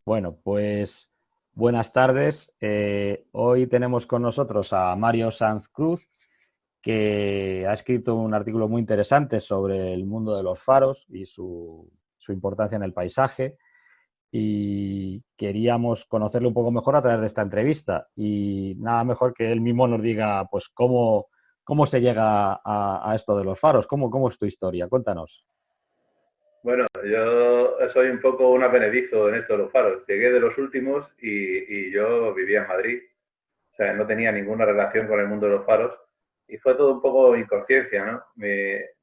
Bueno, pues buenas tardes. Hoy tenemos con nosotros a Mario Sanz Cruz, que ha escrito un artículo muy interesante sobre el mundo de los faros y su importancia en el paisaje. Y queríamos conocerle un poco mejor a través de esta entrevista. Y nada mejor que él mismo nos diga, pues, cómo se llega a esto de los faros, cómo es tu historia. Cuéntanos. Bueno, yo soy un poco un advenedizo en esto de los faros. Llegué de los últimos y yo vivía en Madrid. O sea, no tenía ninguna relación con el mundo de los faros. Y fue todo un poco inconsciencia, ¿no?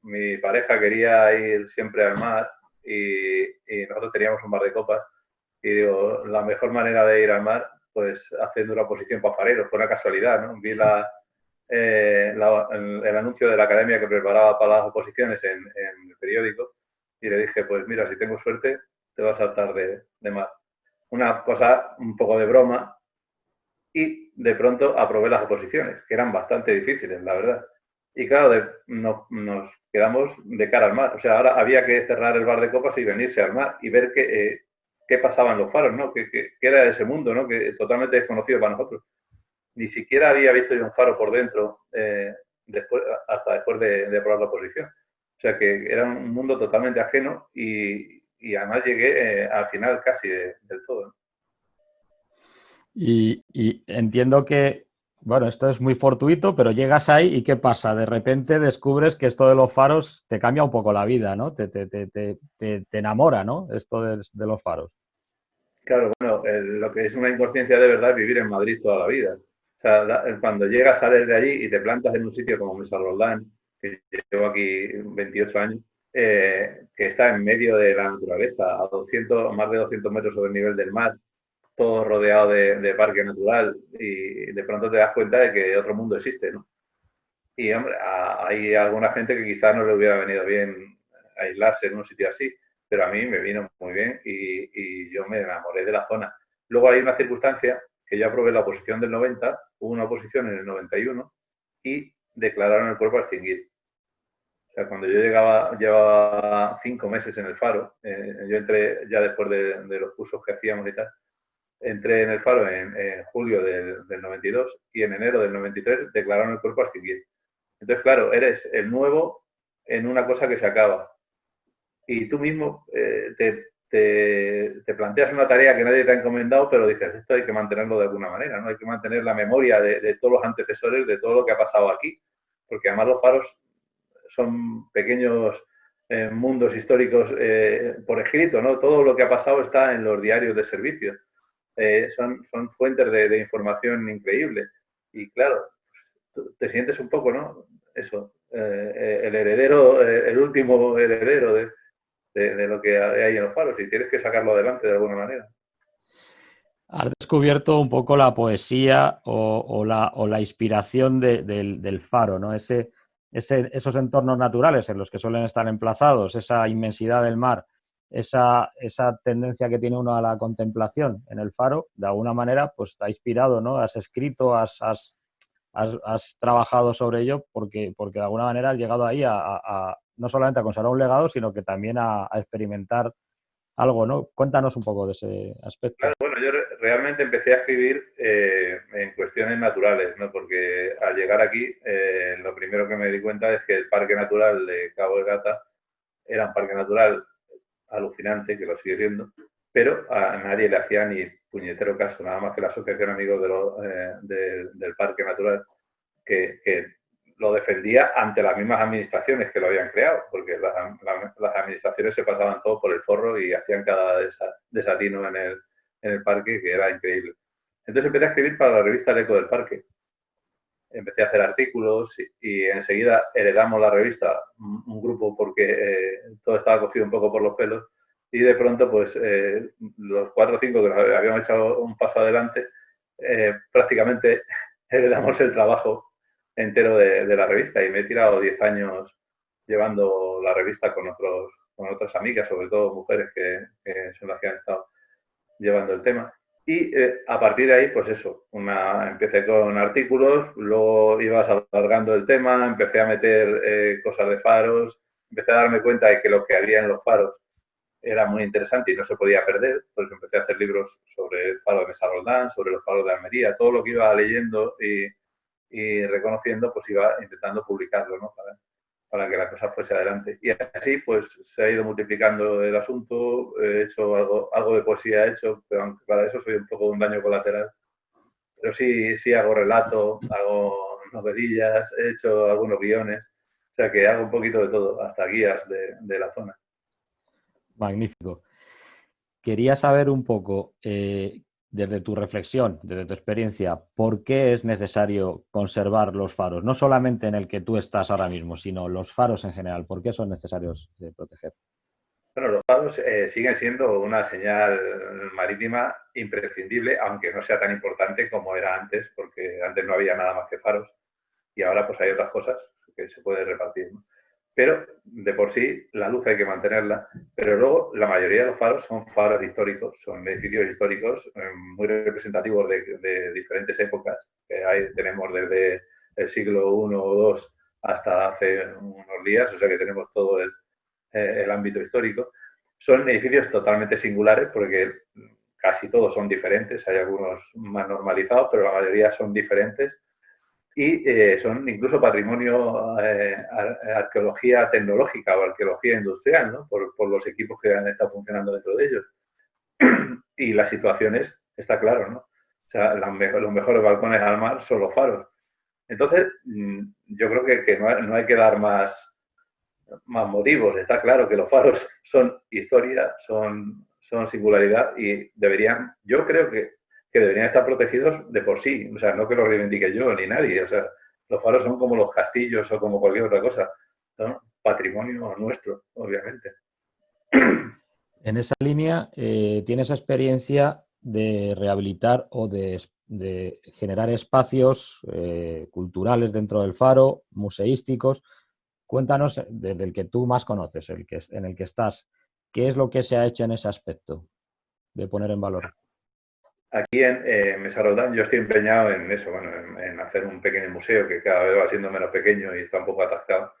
Mi pareja quería ir siempre al mar y nosotros teníamos un bar de copas. Y digo, la mejor manera de ir al mar, pues haciendo una oposición para fareros. Fue una casualidad, ¿no? Vi el anuncio de la academia que preparaba para las oposiciones en el periódico y le dije, pues mira, si tengo suerte, te vas a saltar de mar. Una cosa un poco de broma y de pronto aprobé las oposiciones, que eran bastante difíciles, la verdad. Y claro, nos quedamos de cara al mar. O sea, ahora había que cerrar el bar de copas y venirse al mar y ver qué pasaba en los faros, ¿no? ¿Qué era ese mundo, ¿no? Que totalmente desconocido para nosotros. Ni siquiera había visto yo un faro por dentro después, hasta después de aprobar la oposición. O sea que era un mundo totalmente ajeno y además llegué al final casi del todo, ¿no? Y entiendo que, bueno, esto es muy fortuito, pero llegas ahí y ¿qué pasa? De repente descubres que esto de los faros te cambia un poco la vida, ¿no? Te enamora, ¿no? Esto de los faros. Claro, bueno, lo que es una inconsciencia de verdad es vivir en Madrid toda la vida. O sea, cuando llegas, sales de allí y te plantas en un sitio como Mesa Roldán, que llevo aquí 28 años, que está en medio de la naturaleza, a 200, más de 200 metros sobre el nivel del mar, todo rodeado de parque natural, y de pronto te das cuenta de que otro mundo existe, ¿no? Y, hombre, hay alguna gente que quizás no le hubiera venido bien aislarse en un sitio así, pero a mí me vino muy bien y yo me enamoré de la zona. Luego hay una circunstancia que yo aprobé la oposición del 90, hubo una oposición en el 91 y declararon el cuerpo a extinguir. O sea, cuando yo llevaba 5 meses en el Faro, yo entré ya después de los cursos que hacíamos y tal, entré en el Faro en julio del 92 y en enero del 93 declararon el cuerpo a extinguir. Entonces, claro, eres el nuevo en una cosa que se acaba. Y tú mismo te planteas una tarea que nadie te ha encomendado, pero dices, esto hay que mantenerlo de alguna manera, ¿no? Hay que mantener la memoria de todos los antecesores, de todo lo que ha pasado aquí, porque además los faros son pequeños mundos históricos por escrito, ¿no? Todo lo que ha pasado está en los diarios de servicio. Son fuentes de información increíble. Y claro, te sientes un poco, ¿no? Eso, el heredero, el último heredero de lo que hay en los faros y tienes que sacarlo adelante de alguna manera. Has descubierto un poco la poesía o la inspiración del faro, ¿no? Esos entornos naturales en los que suelen estar emplazados, esa inmensidad del mar, esa tendencia que tiene uno a la contemplación en el faro, de alguna manera, pues te ha inspirado, ¿no? Has escrito, has trabajado sobre ello porque de alguna manera has llegado ahí no solamente a conservar un legado, sino que también a experimentar algo, ¿no? Cuéntanos un poco de ese Claro, aspecto. bueno, yo realmente empecé a escribir en cuestiones naturales, ¿no? Porque al llegar aquí, lo primero que me di cuenta es que el Parque Natural de Cabo de Gata era un parque natural alucinante, que lo sigue siendo, pero a nadie le hacía ni puñetero caso, nada más que la Asociación Amigos del Parque Natural, que lo defendía ante las mismas administraciones que lo habían creado, porque las administraciones se pasaban todo por el forro y hacían cada desatino en el parque, que era increíble. Entonces empecé a escribir para la revista El Eco del Parque. Empecé a hacer artículos y enseguida heredamos la revista, un grupo, porque todo estaba cogido un poco por los pelos, y de pronto, pues, los 4 o 5 que habíamos echado un paso adelante, prácticamente heredamos el trabajo entero de la revista y me he tirado 10 años llevando la revista con otras amigas, sobre todo mujeres que son las que han estado llevando el tema. Y a partir de ahí, pues eso, empecé con artículos, luego ibas alargando el tema, empecé a meter cosas de faros, empecé a darme cuenta de que lo que había en los faros era muy interesante y no se podía perder, pues empecé a hacer libros sobre el faro de Mesa Roldán, sobre los faros de Almería, todo lo que iba leyendo y reconociendo, pues iba intentando publicarlo, ¿no? Para que la cosa fuese adelante. Y así, pues, se ha ido multiplicando el asunto, he hecho algo de poesía, he hecho, pero aunque para eso soy un poco un daño colateral. Pero sí hago relato, hago novelillas, he hecho algunos guiones, o sea que hago un poquito de todo, hasta guías de la zona. Magnífico. Quería saber un poco, desde tu reflexión, desde tu experiencia, ¿por qué es necesario conservar los faros? No solamente en el que tú estás ahora mismo, sino los faros en general. ¿Por qué son necesarios de proteger? Bueno, los faros siguen siendo una señal marítima imprescindible, aunque no sea tan importante como era antes, porque antes no había nada más que faros y ahora pues hay otras cosas que se pueden repartir, ¿no? Pero de por sí la luz hay que mantenerla, pero luego la mayoría de los faros son faros históricos, son edificios históricos muy representativos de diferentes épocas, que ahí tenemos desde el siglo I o II hasta hace unos días, o sea que tenemos todo el ámbito histórico. Son edificios totalmente singulares porque casi todos son diferentes, hay algunos más normalizados, pero la mayoría son diferentes y son incluso patrimonio arqueología tecnológica o arqueología industrial, ¿no? Por los equipos que han estado funcionando dentro de ellos. Y las situaciones, está claro, ¿no? O sea, los mejores balcones al mar son los faros. Entonces, yo creo que no hay que dar más motivos. Está claro que los faros son historia, son singularidad y deberían, yo creo que deberían estar protegidos de por sí. O sea, no que los reivindique yo ni nadie. O sea, los faros son como los castillos o como cualquier otra cosa. Son patrimonio nuestro, obviamente. En esa línea, ¿tienes experiencia de rehabilitar o de generar espacios culturales dentro del faro, museísticos? Cuéntanos, desde el que tú más conoces, en el que estás, ¿qué es lo que se ha hecho en ese aspecto de poner en valor? Aquí en Mesa Roldán yo estoy empeñado en eso, bueno, en hacer un pequeño museo que cada vez va siendo menos pequeño y está un poco atascado.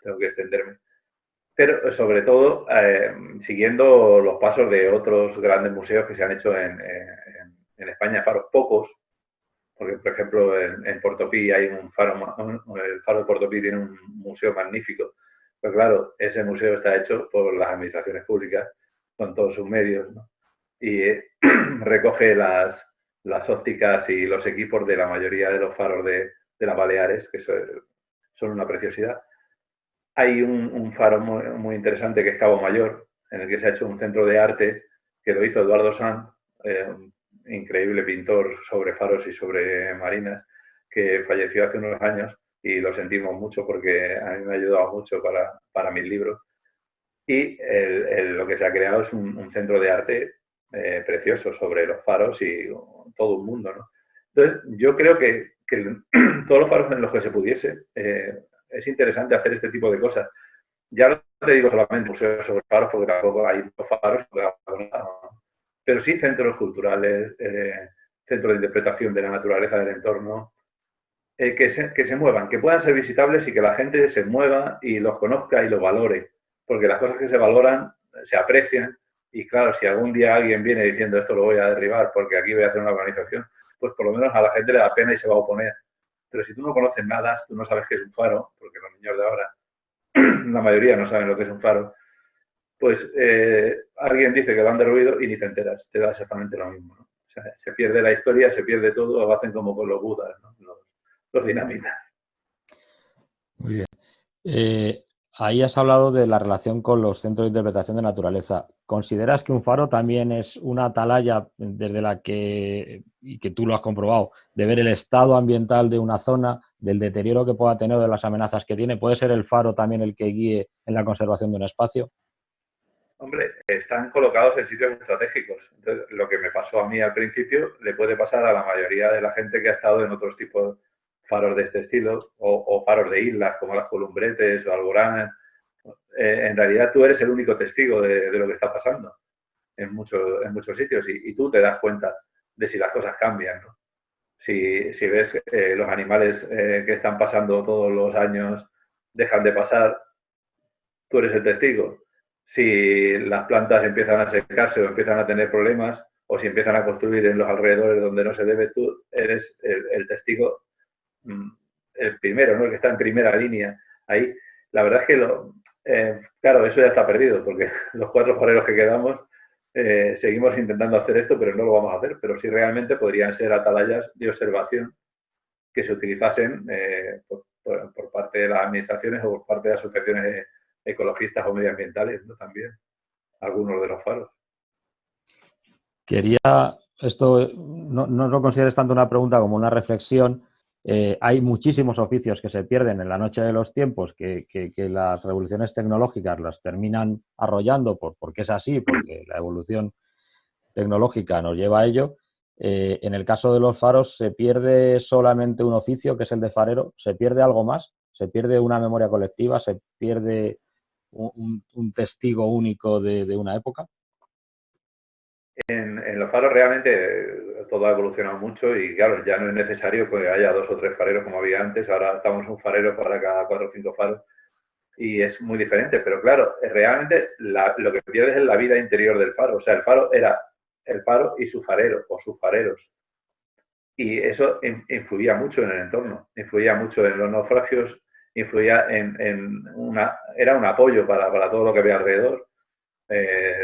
Tengo que extenderme. Pero sobre todo siguiendo los pasos de otros grandes museos que se han hecho en España, faros pocos, porque por ejemplo en Portopí hay un faro, el faro de Portopí tiene un museo magnífico, pero claro, ese museo está hecho por las administraciones públicas con todos sus medios, ¿no? Y recoge las ópticas y los equipos de la mayoría de los faros de las Baleares, que son una preciosidad. Hay un faro muy interesante que es Cabo Mayor, en el que se ha hecho un centro de arte que lo hizo Eduardo Sanz, un increíble pintor sobre faros y sobre marinas, que falleció hace unos años y lo sentimos mucho porque a mí me ha ayudado mucho para mis libros. Y lo que se ha creado es un centro de arte precioso sobre los faros y todo el mundo, ¿no? Entonces, yo creo que todos los faros en los que se pudiese, es interesante hacer este tipo de cosas. Ya no te digo solamente museos sobre faros, porque tampoco hay faros, pero sí centros culturales, centros de interpretación de la naturaleza del entorno, que se muevan, que puedan ser visitables y que la gente se mueva y los conozca y los valore. Porque las cosas que se valoran se aprecian y claro, si algún día alguien viene diciendo esto lo voy a derribar porque aquí voy a hacer una organización, pues por lo menos a la gente le da pena y se va a oponer. Pero si tú no conoces nada, tú no sabes qué es un faro, porque los niños de ahora, la mayoría no saben lo que es un faro, pues alguien dice que van de ruido y ni te enteras, te da exactamente lo mismo, ¿no? O sea, se pierde la historia, se pierde todo, o hacen como con los budas, ¿no? Los dinamitan. Muy bien. Ahí has hablado de la relación con los centros de interpretación de naturaleza. ¿Consideras que un faro también es una atalaya desde la que, y que tú lo has comprobado, de ver el estado ambiental de una zona, del deterioro que pueda tener, de las amenazas que tiene? ¿Puede ser el faro también el que guíe en la conservación de un espacio? Hombre, están colocados en sitios estratégicos. Entonces, lo que me pasó a mí al principio le puede pasar a la mayoría de la gente que ha estado en otros tipos de faros de este estilo o faros de islas como las Columbretes o Alborán. En realidad tú eres el único testigo de lo que está pasando en muchos sitios y tú te das cuenta de si las cosas cambian, ¿no? Si ves los animales que están pasando todos los años dejan de pasar, tú eres el testigo. si las plantas empiezan a secarse o empiezan a tener problemas, o si empiezan a construir en los alrededores donde no se debe, tú eres el testigo, el primero, ¿no? El que está en primera línea ahí. La verdad es que, claro, eso ya está perdido, porque los 4 fareros que quedamos seguimos intentando hacer esto, pero no lo vamos a hacer. Pero sí realmente podrían ser atalayas de observación que se utilizasen por parte de las administraciones o por parte de asociaciones ecologistas o medioambientales, ¿no? También, algunos de los faros. Quería, esto no lo consideres tanto una pregunta como una reflexión. Hay muchísimos oficios que se pierden en la noche de los tiempos, que las revoluciones tecnológicas las terminan arrollando porque es así, porque la evolución tecnológica nos lleva a ello. En el caso de los faros, ¿se pierde solamente un oficio, que es el de farero? ¿Se pierde algo más? ¿Se pierde una memoria colectiva? ¿Se pierde un testigo único de una época? En los faros realmente todo ha evolucionado mucho y claro, ya no es necesario que haya 2 o 3 fareros como había antes, ahora estamos un farero para cada 4 o 5 faros y es muy diferente, pero claro, realmente lo que pierdes es la vida interior del faro, o sea, el faro era el faro y su farero o sus fareros y eso influía mucho en el entorno, influía mucho en los naufragios, influía era un apoyo para todo lo que había alrededor.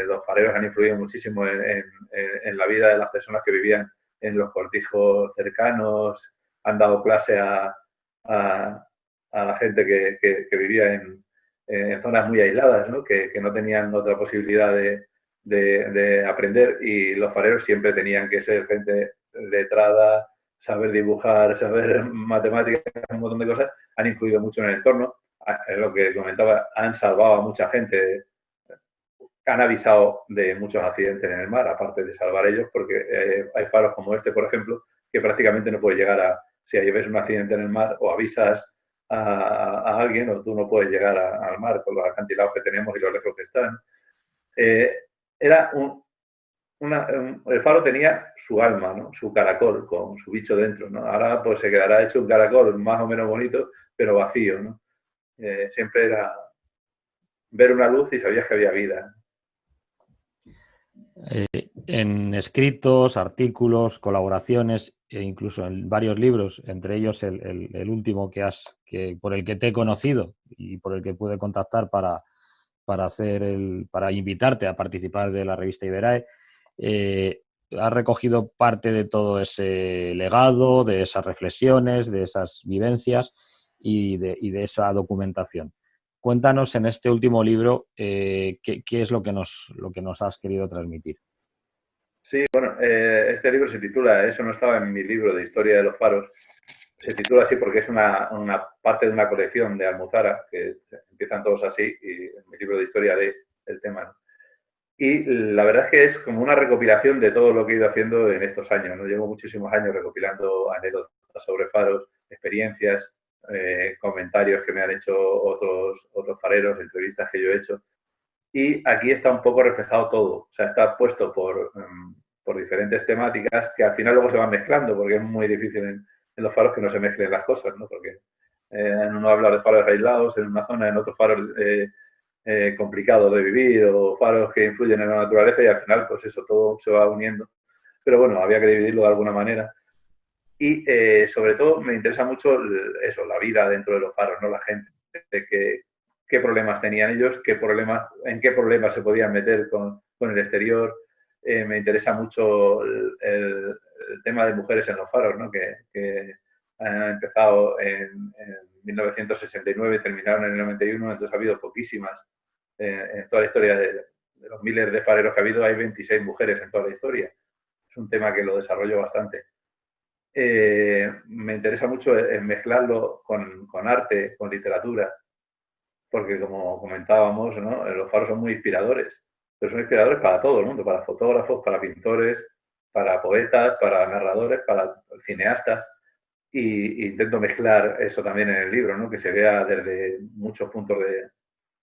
Los fareros han influido muchísimo en la vida de las personas que vivían en los cortijos cercanos, han dado clase a la gente que vivía en zonas muy aisladas, ¿no? Que no tenían otra posibilidad de aprender y los fareros siempre tenían que ser gente letrada, saber dibujar, saber matemáticas, un montón de cosas, han influido mucho en el entorno. Es lo que comentaba, han salvado a mucha gente, han avisado de muchos accidentes en el mar, aparte de salvar ellos, porque hay faros como este, por ejemplo, que prácticamente no puedes llegar a, si ves un accidente en el mar o avisas a alguien, o tú no puedes llegar al mar con los acantilados que tenemos y los lejos que están. Era el faro tenía su alma, ¿no? Su caracol con su bicho dentro, ¿no? Ahora pues se quedará hecho un caracol más o menos bonito, pero vacío, ¿no? Siempre era ver una luz y sabías que había vida. En escritos, artículos, colaboraciones e incluso en varios libros, entre ellos el último por el que te he conocido y por el que pude contactar para invitarte a participar de la revista Iberae, has recogido parte de todo ese legado, de esas reflexiones, de esas vivencias y de esa documentación. Cuéntanos en este último libro qué es lo que nos has querido transmitir. Sí, bueno, este libro se titula, eso no estaba en mi libro de historia de los faros, se titula así porque es una parte de una colección de Almuzara, que empiezan todos así, y en mi libro de historia del tema, ¿no? Y la verdad es que es como una recopilación de todo lo que he ido haciendo en estos años, ¿no? Llevo muchísimos años recopilando anécdotas sobre faros, experiencias, comentarios que me han hecho otros fareros, entrevistas que yo he hecho. Y aquí está un poco reflejado todo, o sea, está puesto por diferentes temáticas que al final luego se van mezclando, porque es muy difícil en los faros que no se mezclen las cosas, ¿no? Porque en uno habla de faros aislados en una zona, en otros faros complicados de vivir o faros que influyen en la naturaleza y al final, pues eso, todo se va uniendo. Pero bueno, había que dividirlo de alguna manera. Y sobre todo me interesa mucho eso, la vida dentro de los faros, ¿no? La gente, qué problemas tenían ellos, en qué problemas se podían meter con el exterior. Me interesa mucho el tema de mujeres en los faros, ¿no? Que han empezado en 1969 y terminaron en el 91, entonces ha habido poquísimas. En toda la historia de los miles de fareros que ha habido, hay 26 mujeres en toda la historia. Es un tema que lo desarrollo bastante. Me interesa mucho mezclarlo con arte, con literatura, porque como comentábamos, ¿no? Los faros son muy inspiradores, pero son inspiradores para todo el mundo, para fotógrafos, para pintores, para poetas, para narradores, para cineastas. Y intento mezclar eso también en el libro, ¿no? Que se vea desde muchos puntos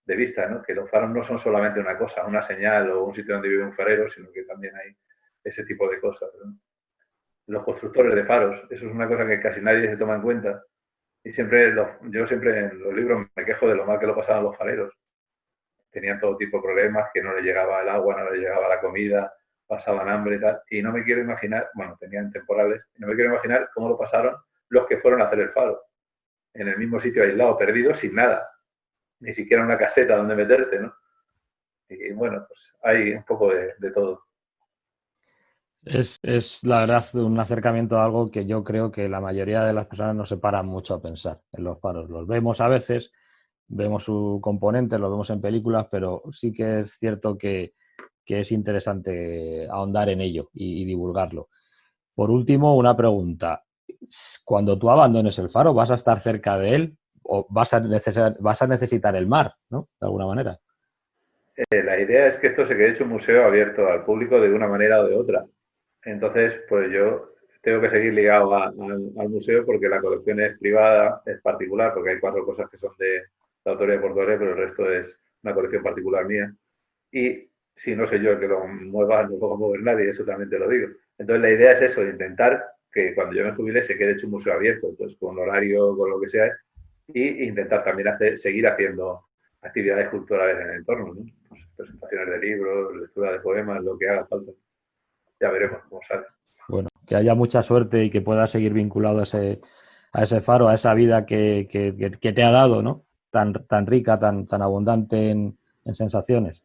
de vista, ¿no? Que los faros no son solamente una cosa, una señal o un sitio donde vive un farero, sino que también hay ese tipo de cosas, ¿no? Los constructores de faros, eso es una cosa que casi nadie se toma en cuenta. Y yo siempre en los libros me quejo de lo mal que lo pasaban los fareros. tenían todo tipo de problemas, que no les llegaba el agua, no les llegaba la comida, pasaban hambre y tal. Y no me quiero imaginar, bueno, tenían temporales, y no me quiero imaginar cómo lo pasaron los que fueron a hacer el faro, en el mismo sitio aislado, perdido, sin nada, ni siquiera una caseta donde meterte, ¿no? Y bueno, pues hay un poco de todo. Es la verdad un acercamiento a algo que yo creo que la mayoría de las personas no se paran mucho a pensar en los faros. Los vemos a veces, vemos su componente, los vemos en películas, pero sí que es cierto que es interesante ahondar en ello y divulgarlo. Por último, una pregunta. Cuando tú abandones el faro, ¿vas a estar cerca de él o vas a necesitar el mar, ¿no? De alguna manera. La idea es que esto se quede hecho un museo abierto al público de una manera o de otra. Entonces, pues yo tengo que seguir ligado al museo porque la colección es privada, es particular, porque hay 4 cosas que son de la autoría de Portugalete, pero el resto es una colección particular mía. Y si no soy yo el que lo mueva, no lo va a mover nadie, eso también te lo digo. Entonces, la idea es eso, de intentar que cuando yo me jubile se quede hecho un museo abierto, entonces con horario, con lo que sea, e intentar también seguir haciendo actividades culturales en el entorno, ¿no? Pues presentaciones de libros, lectura de poemas, lo que haga falta. Ya veremos cómo sale. Bueno, que haya mucha suerte y que puedas seguir vinculado a ese faro, a esa vida que te ha dado, ¿no? Tan rica, tan abundante en sensaciones.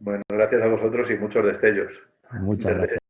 Bueno, gracias a vosotros y muchos destellos. Muchas Desde gracias.